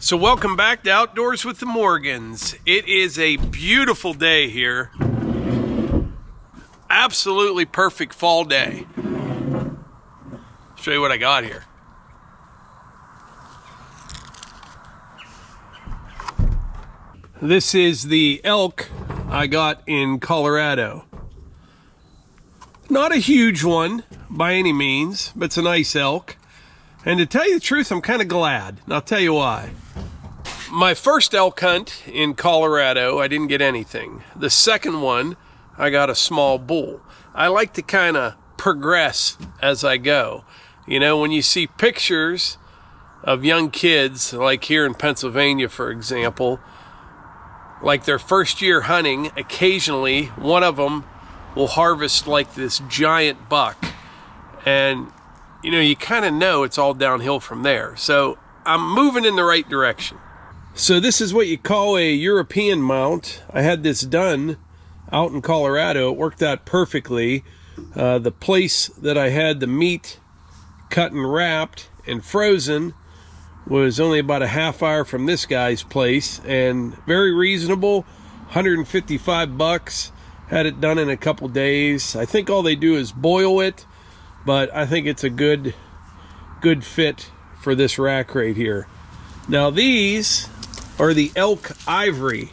So welcome back to Outdoors with the Morgans. It is a beautiful day here. Absolutely perfect fall day. Show you what I got here. This is the elk I got in Colorado. Not a huge one by any means, but it's a nice elk. And to tell you the truth, I'm kind of glad, and I'll tell you why. My first elk hunt in Colorado, I didn't get anything. The second one, I got a small bull. I like to kind of progress as I go. You know, when you see pictures of young kids, like here in Pennsylvania, for example, like their first year hunting, occasionally one of them will harvest like this giant buck. And, you know, you kind of know it's all downhill from there. So I'm moving in the right direction. So this is what you call a European mount. I had this done out in Colorado. It worked out perfectly. The place that I had the meat cut and wrapped and frozen was only about a half hour from this guy's place, and very reasonable, 155 bucks. Had it done in a couple days. I think all they do is boil it, but I think it's a good fit for this rack right here. Now these are the elk ivory,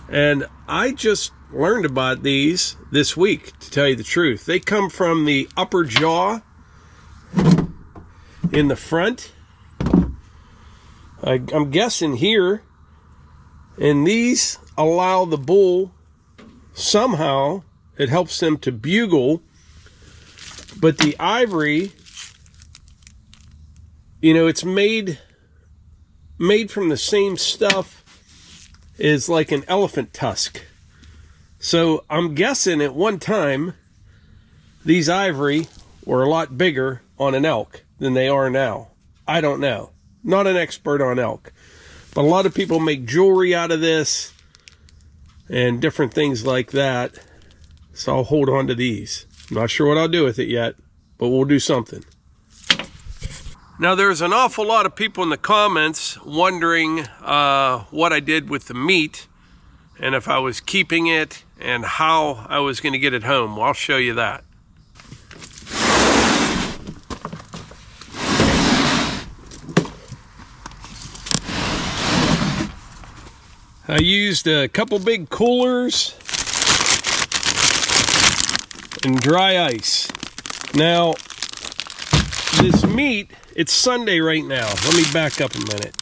and I just learned about these this week, to tell you the truth. They come from the upper jaw in the front. I'm guessing here, and these allow the bull, somehow it helps them to bugle. But the ivory, you know, it's made from the same stuff as like an elephant tusk. So I'm guessing at one time these ivory were a lot bigger on an elk than they are now. I don't know. Not an expert on elk. But a lot of people make jewelry out of this and different things like that. So I'll hold on to these. I'm not sure what I'll do with it yet, but we'll do something. Now, there's an awful lot of people in the comments wondering what I did with the meat and if I was keeping it and how I was going to get it home. Well, I'll show you that. I used a couple big coolers and dry ice. Now, this meat, it's Sunday right now. Let me back up a minute.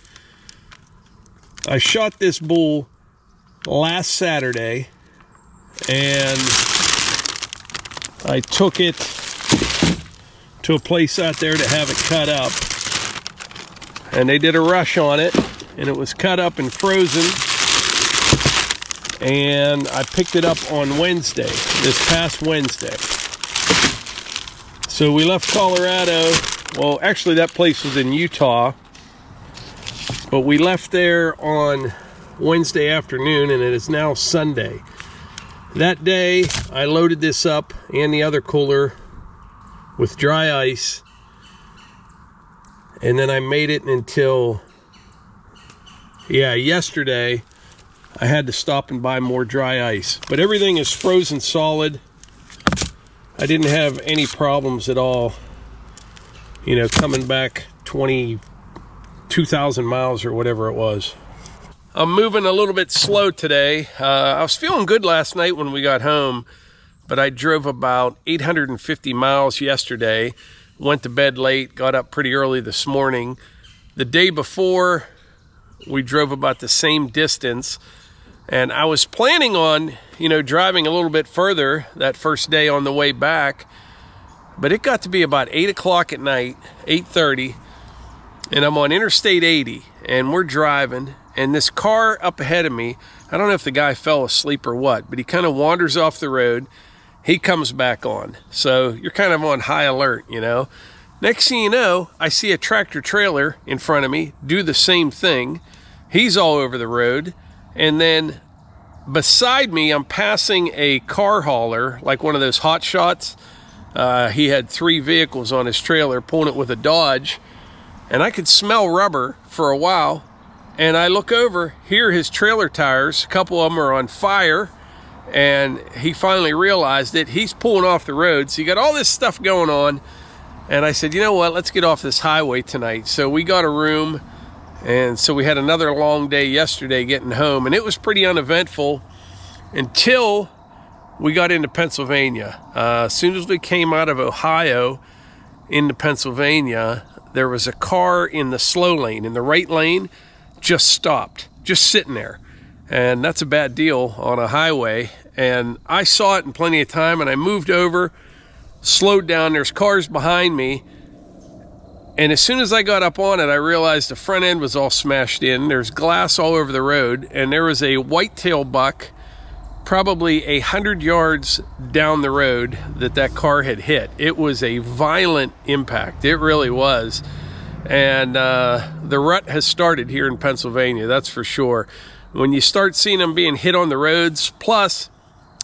I shot this bull last Saturday, and I took it to a place out there to have it cut up. And they did a rush on it, and it was cut up and frozen. And I picked it up on Wednesday, this past Wednesday. So we left Colorado. Well, actually that place was in Utah, but we left there on Wednesday afternoon, and it is now Sunday. That day I loaded this up and the other cooler with dry ice, and then I made it until, yesterday I had to stop and buy more dry ice. But everything is frozen solid. I didn't have any problems at all, you know, coming back 22,000 miles or whatever it was. I'm moving a little bit slow today. I was feeling good last night when we got home, but I drove about 850 miles yesterday, went to bed late, got up pretty early this morning. The day before, we drove about the same distance. And I was planning on, you know, driving a little bit further that first day on the way back. But it got to be about 8 o'clock at night, 8:30. And I'm on Interstate 80. And we're driving. And this car up ahead of me, I don't know if the guy fell asleep or what, but he kind of wanders off the road. He comes back on. So you're kind of on high alert, you know. Next thing you know, I see a tractor trailer in front of me do the same thing. He's all over the road. And then beside me, I'm passing a car hauler, like one of those hot shots. He had 3 vehicles on his trailer, pulling it with a Dodge. And I could smell rubber for a while. and I look over, here his trailer tires, a couple of them are on fire, and he finally realized it. He's pulling off the road, so you got all this stuff going on. And I said, you know what, let's get off this highway tonight. So we got a room, and so we had another long day yesterday getting home, and it was pretty uneventful until we got into Pennsylvania. As soon as we came out of Ohio into Pennsylvania, there was a car in the slow lane. In the right lane, just stopped, just sitting there. And that's a bad deal on a highway. And I saw it in plenty of time, and I moved over, slowed down. There's cars behind me. And as soon as I got up on it, I realized the front end was all smashed in. There's glass all over the road, and there was a whitetail buck probably 100 yards down the road that car had hit. It was a violent impact. It really was. And the rut has started here in Pennsylvania, that's for sure. When you start seeing them being hit on the roads, plus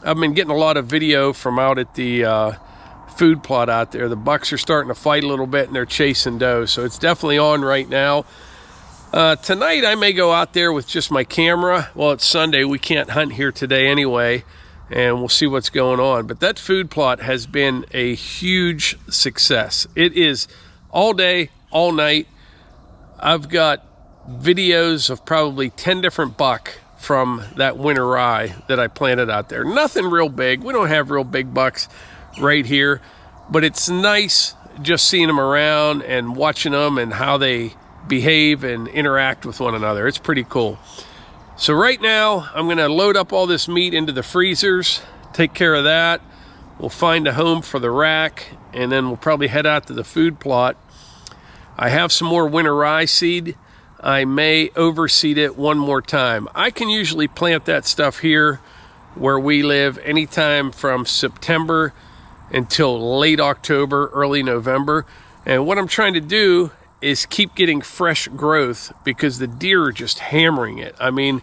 I've been getting a lot of video from out at the food plot out there. The bucks are starting to fight a little bit, and they're chasing doe, so it's definitely on right now. Tonight I may go out there with just my camera. Well, it's Sunday, we can't hunt here today anyway, and we'll see what's going on. But that food plot has been a huge success. It is all day, all night. I've got videos of probably 10 different buck from that winter rye that I planted out there. Nothing real big. We don't have real big bucks right here, but it's nice just seeing them around and watching them and how they behave and interact with one another. It's pretty cool. So right now I'm going to load up all this meat into the freezers, take care of that. We'll find a home for the rack, and then we'll probably head out to the food plot. I have some more winter rye seed. I may overseed it one more time. I can usually plant that stuff here where we live anytime from September until late October, early November. And what I'm trying to do is keep getting fresh growth, because the deer are just hammering it. I mean,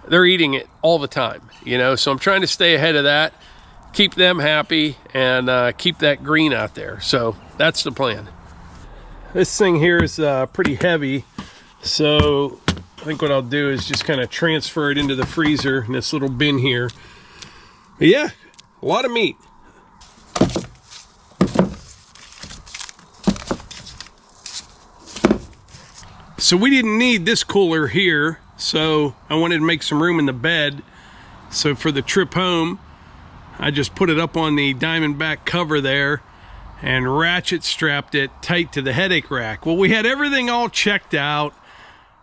they're eating it all the time, you know, so I'm trying to stay ahead of that, keep them happy, and keep that green out there. So that's the plan. This thing here is pretty heavy, so I think what I'll do is just kind of transfer it into the freezer in this little bin here. But yeah, a lot of meat. So we didn't need this cooler here, so I wanted to make some room in the bed. So for the trip home, I just put it up on the Diamondback cover there and ratchet strapped it tight to the headache rack. Well, we had everything all checked out,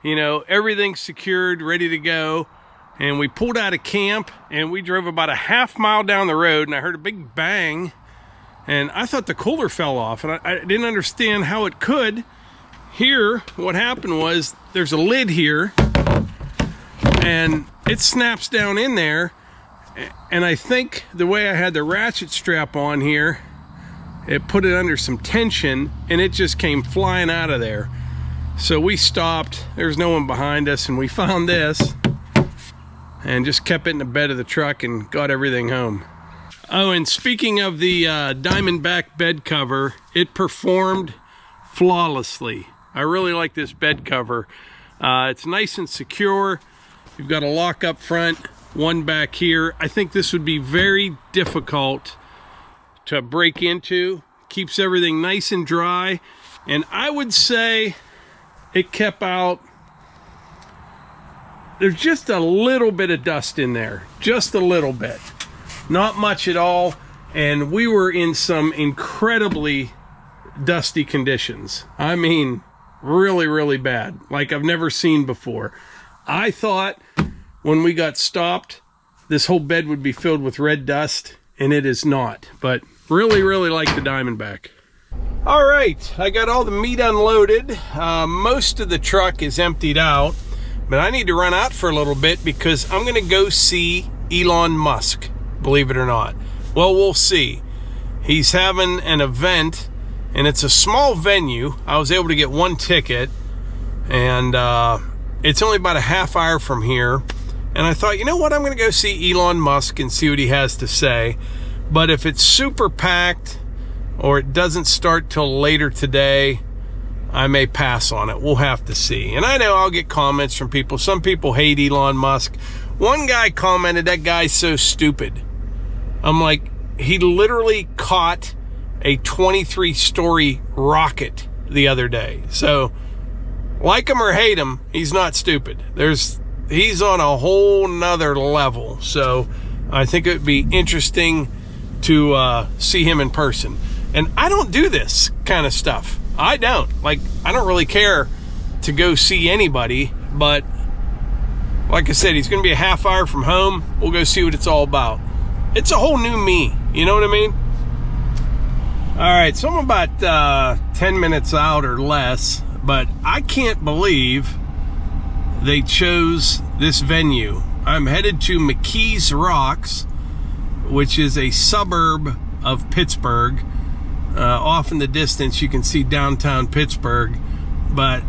you know, everything secured, ready to go. And we pulled out of camp, and we drove about a half mile down the road, and I heard a big bang, and I thought the cooler fell off, and I didn't understand how it could. Here, what happened was there's a lid here, and it snaps down in there, and I think the way I had the ratchet strap on here, it put it under some tension, and it just came flying out of there. So we stopped, there's no one behind us, and we found this and just kept it in the bed of the truck and got everything home. Oh, and speaking of the Diamondback bed cover, it performed flawlessly. I really like this bed cover. It's nice and secure. You've got a lock up front, one back here. I think this would be very difficult to break into. Keeps everything nice and dry. And I would say it kept out, there's just a little bit of dust in there. Just a little bit. Not much at all. And we were in some incredibly dusty conditions. I mean, really, really bad, like I've never seen before. I thought when we got stopped, this whole bed would be filled with red dust, and it is not. But really, really like the Diamondback. All right, I got all the meat unloaded. Most of the truck is emptied out, but I need to run out for a little bit because I'm gonna go see Elon Musk, believe it or not. Well, we'll see. He's having an event, and it's a small venue. I was able to get one ticket, and it's only about a half hour from here. And I thought, you know what, I'm gonna go see Elon Musk and see what he has to say. But if it's super packed or it doesn't start till later today, I may pass on it. We'll have to see. And I know I'll get comments from people. Some people hate Elon Musk. One guy commented, that guy's so stupid. I'm like, he literally caught a 23-story rocket the other day. So, like him or hate him, he's not stupid. He's on a whole nother level. So, I think it would be interesting to see him in person. And I don't do this kind of stuff. I don't really care to go see anybody, but like I said, he's going to be a half hour from home. We'll go see what it's all about. It's a whole new me. You know what I mean? All right, so I'm about 10 minutes out or less, but I can't believe they chose this venue. I'm headed to McKees Rocks, which is a suburb of Pittsburgh. Off in the distance, you can see downtown Pittsburgh, but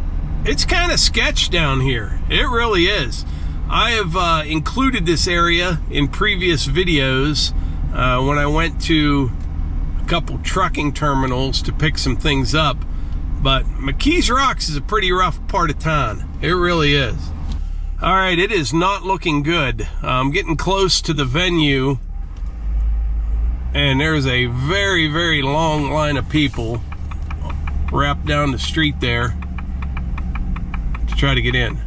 it's kind of sketch down here. It really is. I have included this area in previous videos when I went to a couple trucking terminals to pick some things up, but McKees Rocks is a pretty rough part of town. It really is. All right, it is not looking good. I'm getting close to the venue, and there's a very, very long line of people wrapped down the street there to try to get in.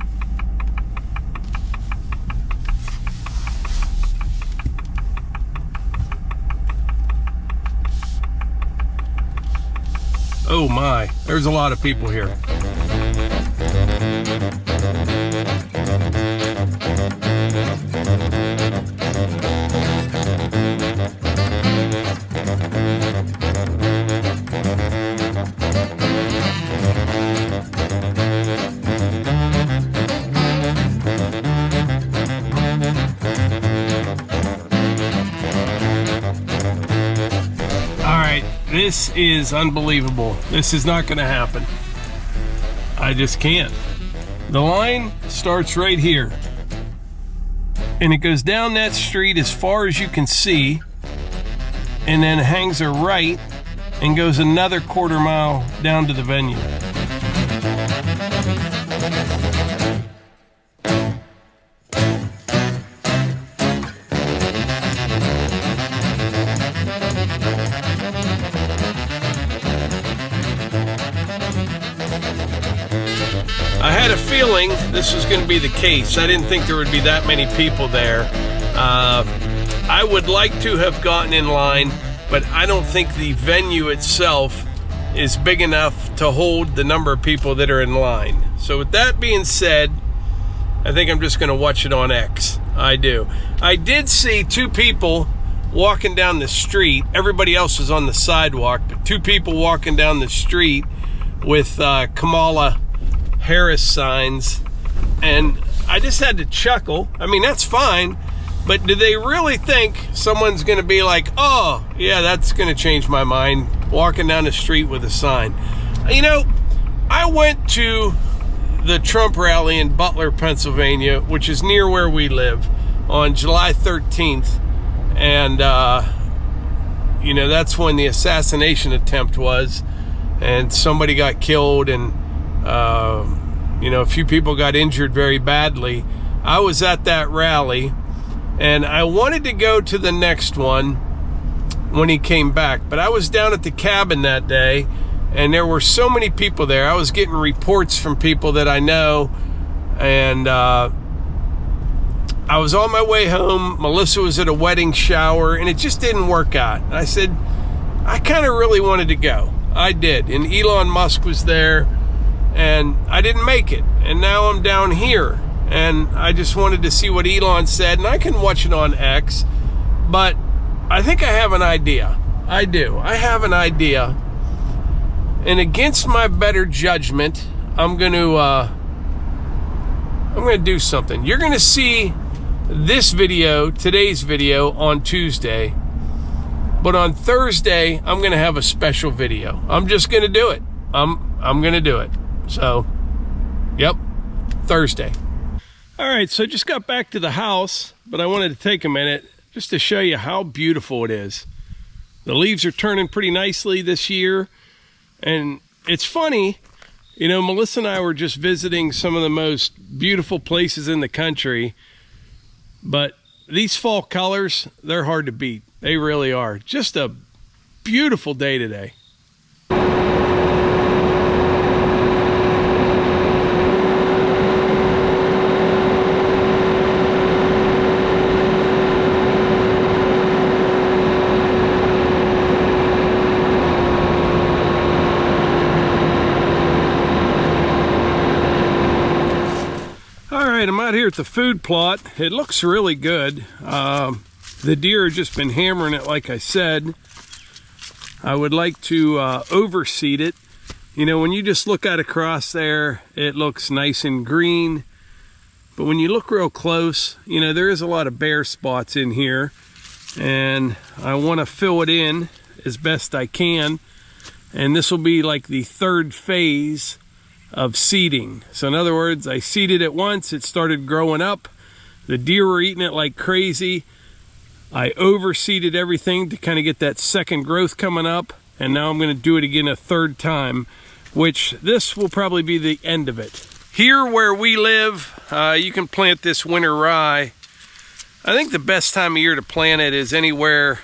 Oh my, there's a lot of people here. This is unbelievable. This is not going to happen. I just can't. The line starts right here, and it goes down that street as far as you can see, and then hangs a right and goes another quarter mile down to the venue. I had a feeling this was going to be the case. I didn't think there would be that many people there. I would like to have gotten in line, but I don't think the venue itself is big enough to hold the number of people that are in line. So with that being said, I think I'm just going to watch it on X. I do. I did see two people walking down the street. Everybody else was on the sidewalk, but two people walking down the street with Kamala Harris signs, and I just had to chuckle. I mean, that's fine, but do they really think someone's going to be like, oh yeah, that's going to change my mind, walking down the street with a sign? You know, I went to the Trump rally in Butler, Pennsylvania, which is near where we live, on July 13th, and you know, that's when the assassination attempt was, and somebody got killed, and you know, a few people got injured very badly. I was at that rally, and I wanted to go to the next one when he came back, but I was down at the cabin that day, and there were so many people there. I was getting reports from people that I know, and I was on my way home. Melissa was at a wedding shower, and it just didn't work out. I said, I kind of really wanted to go. I did, and Elon Musk was there, and I didn't make it, and now I'm down here, and I just wanted to see what Elon said, and I can watch it on X, but I think I have an idea. I do. I have an idea, and against my better judgment, I'm going to do something. You're going to see this video, today's video, on Tuesday, but on Thursday, I'm going to have a special video. I'm just going to do it. I'm going to do it. So, yep, Thursday. All right, so I just got back to the house, but I wanted to take a minute just to show you how beautiful it is. The leaves are turning pretty nicely this year, and it's funny, You know, Melissa and I were just visiting some of the most beautiful places in the country, but these fall colors, they're hard to beat. They really are. Just a beautiful day today. I'm out here at the food plot. It looks really good. The deer have just been hammering it, like I said. I would like to overseed it. You know, when you just look at across there, it looks nice and green. But when you look real close, you know, there is a lot of bare spots in here. And I want to fill it in as best I can. And this will be like the third phase of seeding. So in other words, I seeded it once, it started growing up. The deer were eating it like crazy. I overseeded everything to kind of get that second growth coming up. And now I'm going to do it again a third time, which this will probably be the end of it. Here where we live, you can plant this winter rye. I think the best time of year to plant it is anywhere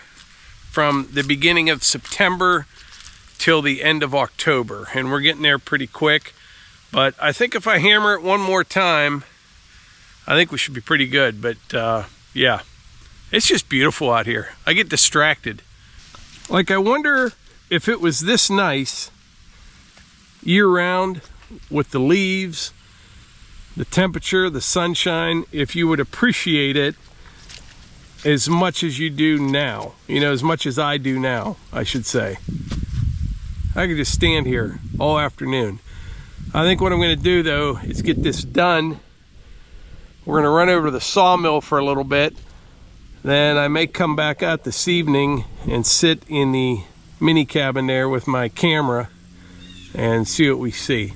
from the beginning of September till the end of October. And we're getting there pretty quick. But I think if I hammer it one more time, I think we should be pretty good. But yeah, it's just beautiful out here. I get distracted. Like, I wonder if it was this nice year round with the leaves, the temperature, the sunshine, if you would appreciate it as much as you do now. You know, as much as I do now, I should say. I could just stand here all afternoon. I think what I'm going to do, though, is get this done. We're going to run over to the sawmill for a little bit. Then I may come back out this evening and sit in the mini cabin there with my camera and see what we see.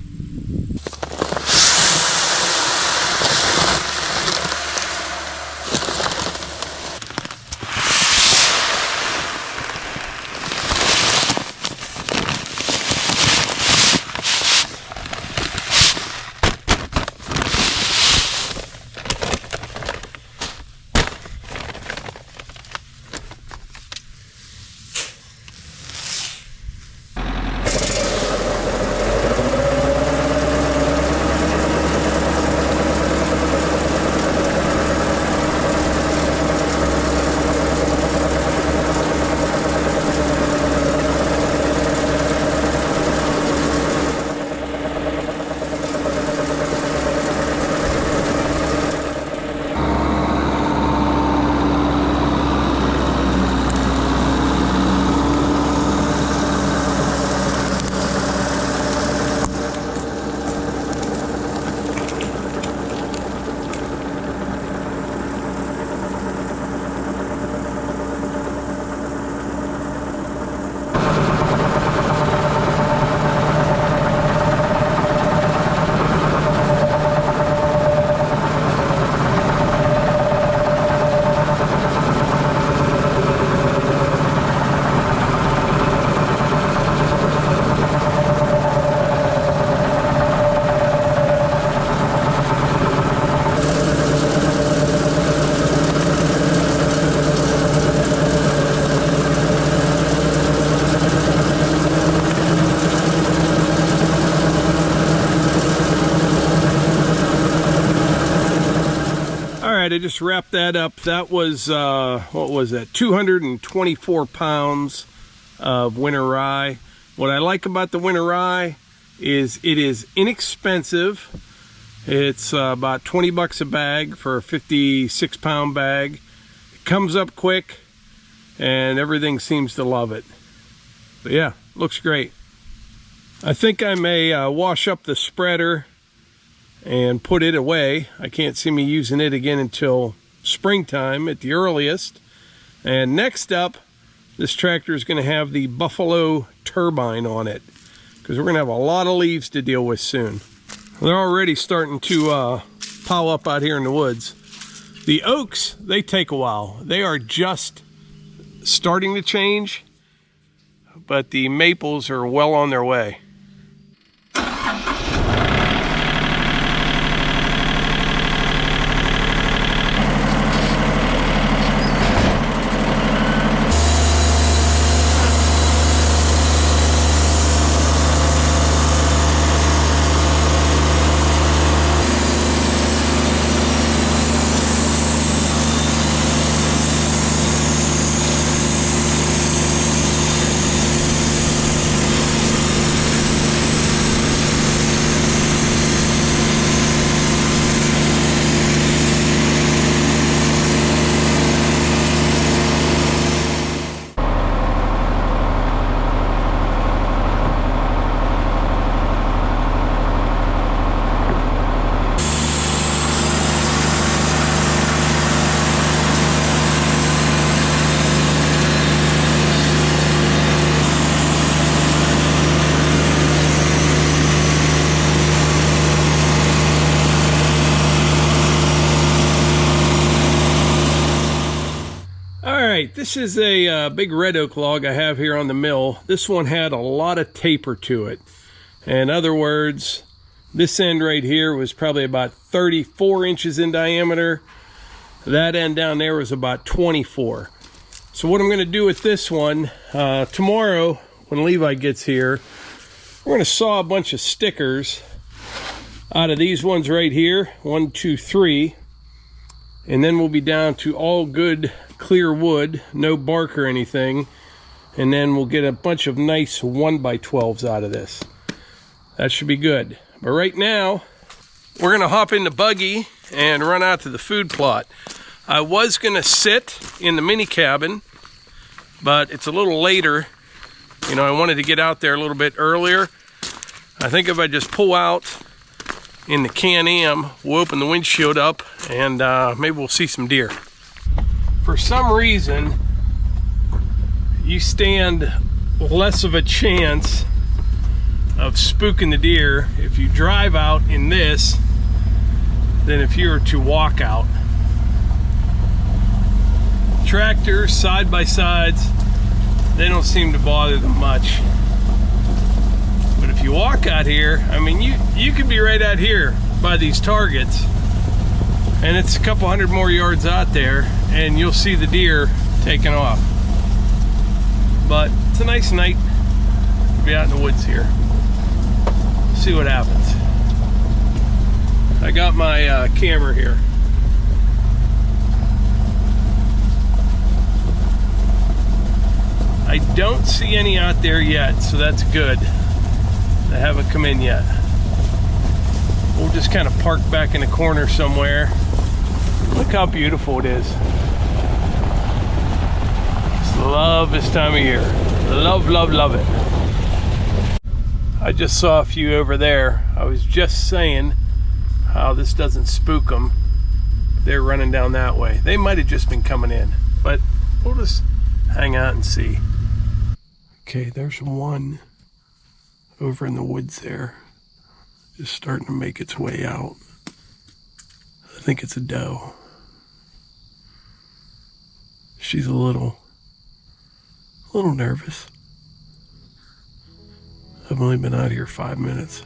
I just wrapped that up. That was, what was that? 224 pounds of winter rye. What I like about the winter rye is it is inexpensive. It's about 20 bucks a bag for a 56-pound bag. It comes up quick and everything seems to love it. But yeah, looks great. I think I may wash up the spreader and put it away. I can't see me using it again until springtime at the earliest. And next up, this tractor is going to have the Buffalo Turbine on it, because we're going to have a lot of leaves to deal with soon. They're already starting to pile up out here in the woods. The oaks, they take a while. They are just starting to change, but the maples are well on their way. right, this is a big red oak log I have here on the mill. This one had a lot of taper to it. In other words, this end right here was probably about 34 inches in diameter. That end down there was about 24. So what I'm going to do with this one, tomorrow when Levi gets here, we're going to saw a bunch of stickers out of these ones right here, 1, 2, 3. And then we'll be down to all good clear wood, no bark or anything. And then we'll get a bunch of nice 1x12s out of this. That should be good. But right now, we're gonna hop in the buggy and run out to the food plot. I was gonna sit in the mini cabin, but it's a little later. You know, I wanted to get out there a little bit earlier. I think if I just pull out in the Can-Am, we'll open the windshield up and maybe we'll see some deer. For some reason, you stand less of a chance of spooking the deer if you drive out in this than if you were to walk out. Tractors, side-by-sides, they don't seem to bother them much. But if you walk out here, I mean, you could be right out here by these targets, and it's a couple hundred more yards out there, and you'll see the deer taking off. But it's a nice night to be out in the woods here. See what happens. I got my camera here. I don't see any out there yet, so that's good. They haven't come in yet. We'll just kind of park back in the corner somewhere. Look how beautiful it is. Just love this time of year. Love, love, love it. I just saw a few over there. I was just saying how this doesn't spook them. They're running down that way. They might have just been coming in, but we'll just hang out and see. Okay, there's one over in the woods there, just starting to make its way out. I think it's a doe. She's a little nervous. I've only been out here 5 minutes.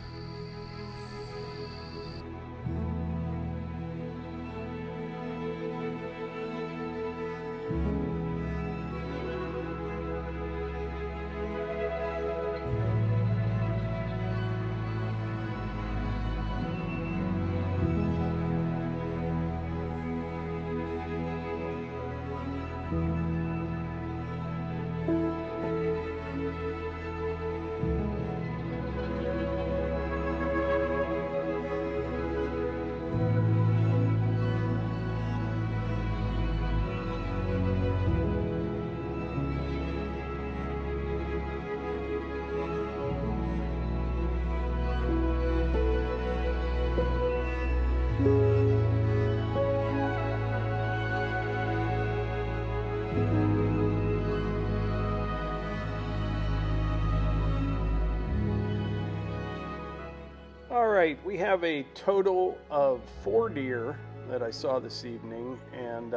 All right, we have a total of 4 deer that I saw this evening, and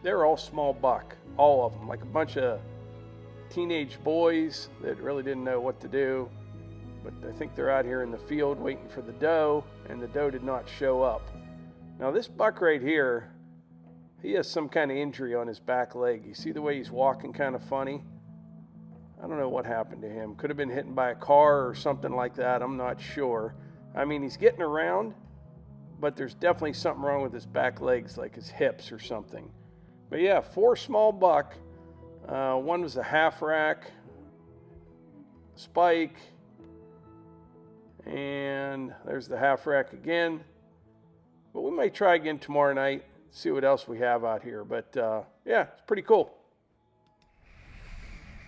they're all small buck, all of them, like a bunch of teenage boys that really didn't know what to do. But I think they're out here in the field waiting for the doe, and the doe did not show up. Now this buck right here, he has some kind of injury on his back leg. You see the way he's walking kind of funny? I don't know what happened to him. Could have been hit by a car or something like that. I'm not sure. I mean, he's getting around, but there's definitely something wrong with his back legs, like his hips or something. But yeah, 4 small buck. One was a half rack, spike, and there's the half rack again. But we might try again tomorrow night, see what else we have out here. But yeah, it's pretty cool.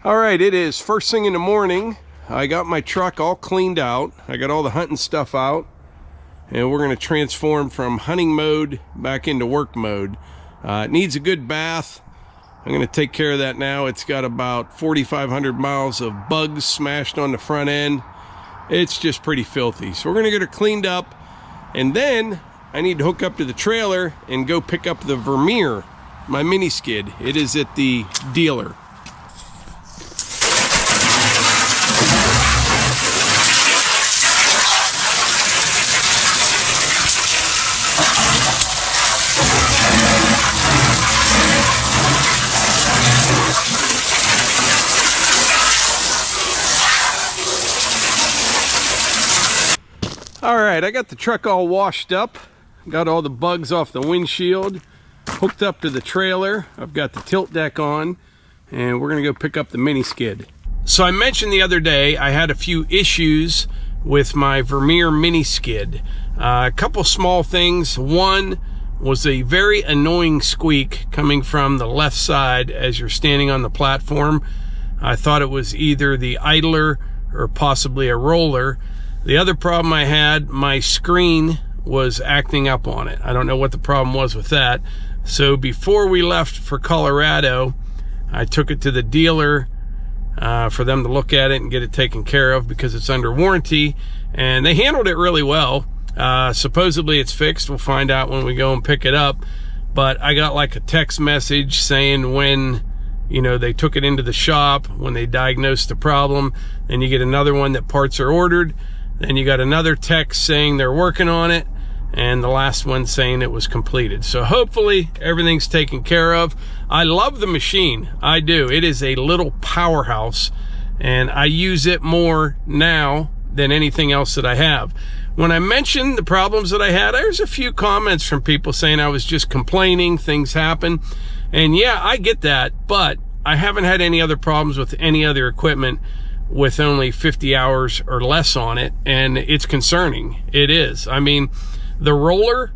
All right, it is first thing in the morning. I got my truck all cleaned out. I got all the hunting stuff out, and we're gonna transform from hunting mode back into work mode. It needs a good bath. I'm gonna take care of that now. It's got about 4,500 miles of bugs smashed on the front end. It's just pretty filthy. So we're gonna get her cleaned up, and then I need to hook up to the trailer and go pick up the Vermeer my mini skid. It is at the dealer. All right, I got the truck all washed up, got all the bugs off the windshield, hooked up to the trailer. I've got the tilt deck on, and we're gonna go pick up the mini skid. So I mentioned the other day I had a few issues with my Vermeer mini skid. A couple small things. One was a very annoying squeak coming from the left side as you're standing on the platform. I thought it was either the idler or possibly a roller. The other problem I had, my screen was acting up on it. I don't know what the problem was with that. So before we left for Colorado, I took it to the dealer for them to look at it and get it taken care of because it's under warranty. And they handled it really well. Supposedly it's fixed. We'll find out when we go and pick it up. But I got like a text message saying when, you know, they took it into the shop, when they diagnosed the problem. Then you get another one that parts are ordered. Then you got another text saying they're working on it, and the last one saying it was completed. So hopefully everything's taken care of. I love the machine. I do. It is a little powerhouse, and I use it more now than anything else that I have. When I mentioned the problems that I had, there's a few comments from people saying I was just complaining, things happen. And yeah, I get that, but I haven't had any other problems with any other equipment with only 50 hours or less on it, and it's concerning. It is. I mean, the roller,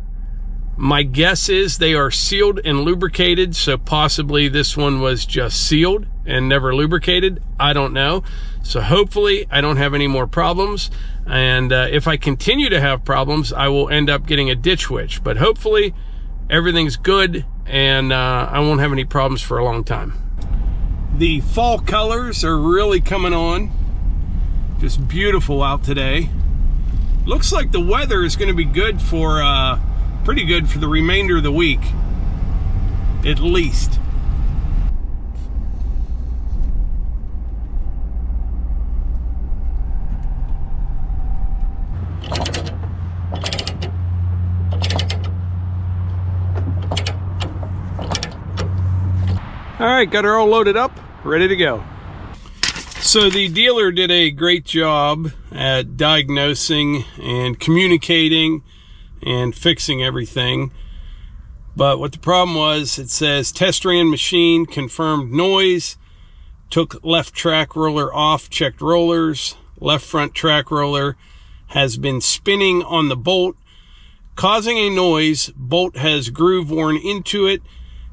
my guess is they are sealed and lubricated, so possibly this one was just sealed and never lubricated. I don't know. So hopefully I don't have any more problems, and if I continue to have problems, I will end up getting a ditch witch. But hopefully everything's good, and I won't have any problems for a long time. The fall colors are really coming on. Just beautiful out today. Looks like the weather is going to be good for, pretty good for the remainder of the week, at least. All right, got her all loaded up, ready to go. So the dealer did a great job at diagnosing and communicating and fixing everything. But what the problem was, it says test ran machine, confirmed noise, took left track roller off, checked rollers, left front track roller has been spinning on the bolt, causing a noise. Bolt has groove worn into it,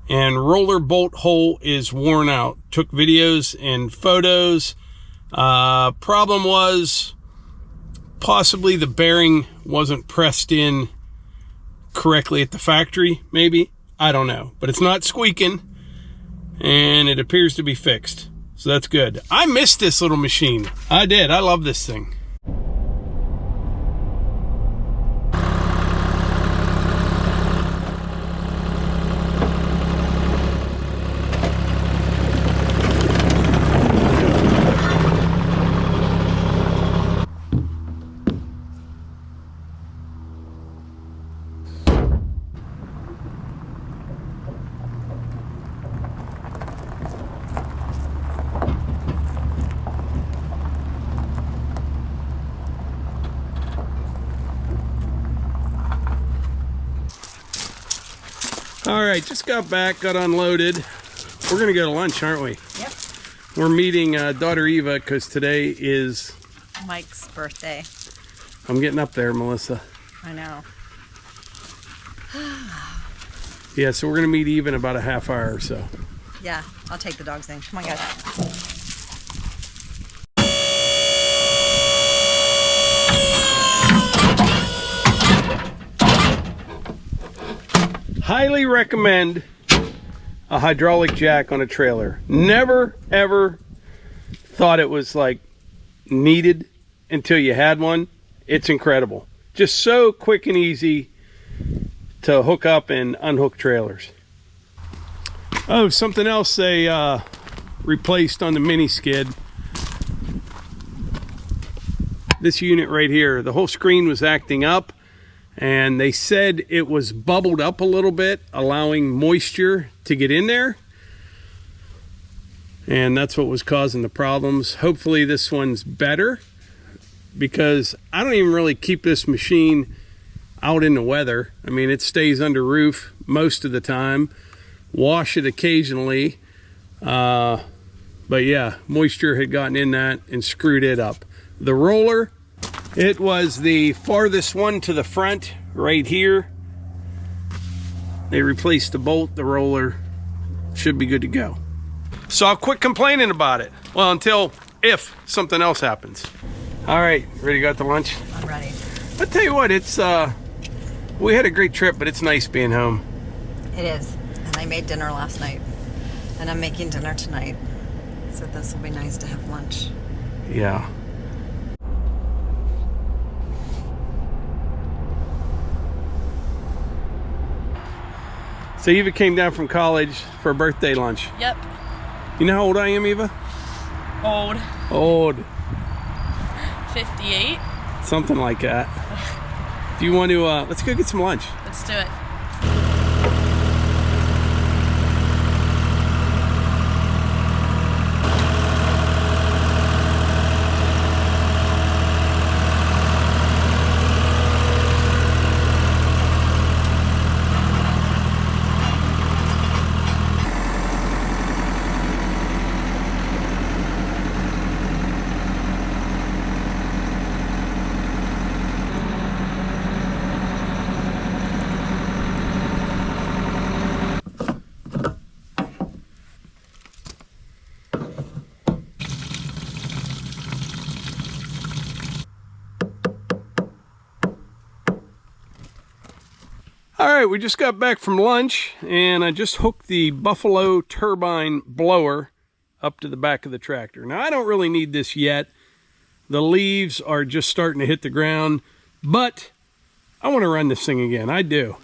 and roller bolt hole is worn out. Took videos and photos. Problem was possibly the bearing wasn't pressed in correctly at the factory, maybe. I don't know. But it's not squeaking, and it appears to be fixed. So that's good. I missed this little machine. I did. I love this thing. All right, just got back, got unloaded. We're gonna go to lunch, aren't we? Yep. We're meeting daughter Eva because today is Mike's birthday. I'm getting up there, Melissa. I know. Yeah, so we're gonna meet Eva in about a half hour or so. Yeah, I'll take the dogs then. Come on, guys. Highly recommend a hydraulic jack on a trailer. Never ever thought it was like needed until you had one. It's incredible. Just so quick and easy to hook up and unhook trailers. Oh, something else they replaced on the mini skid. This unit right here, the whole screen was acting up, and they said it was bubbled up a little bit, allowing moisture to get in there, and that's what was causing the problems. Hopefully this one's better, because I don't even really keep this machine out in the weather. I mean, it stays under roof most of the time, wash it occasionally, but yeah, moisture had gotten in that and screwed it up. The roller, it was the farthest one to the front right here. They replaced the bolt. The roller should be good to go. So I'll quit complaining about it. Well, until if something else happens. All right, ready to go out to lunch? I'm ready. I'll tell you what, it's we had a great trip, but it's nice being home. It is. And I made dinner last night. And I'm making dinner tonight. So this will be nice to have lunch. Yeah. So Eva came down from college for a birthday lunch. Yep. You know how old I am, Eva? Old. Old. 58. Something like that. Do you want to, let's go get some lunch. Let's do it. All right, we just got back from lunch, and I just hooked the Buffalo Turbine blower up to the back of the tractor. Now, I don't really need this yet. The leaves are just starting to hit the ground, but I want to run this thing again. I do.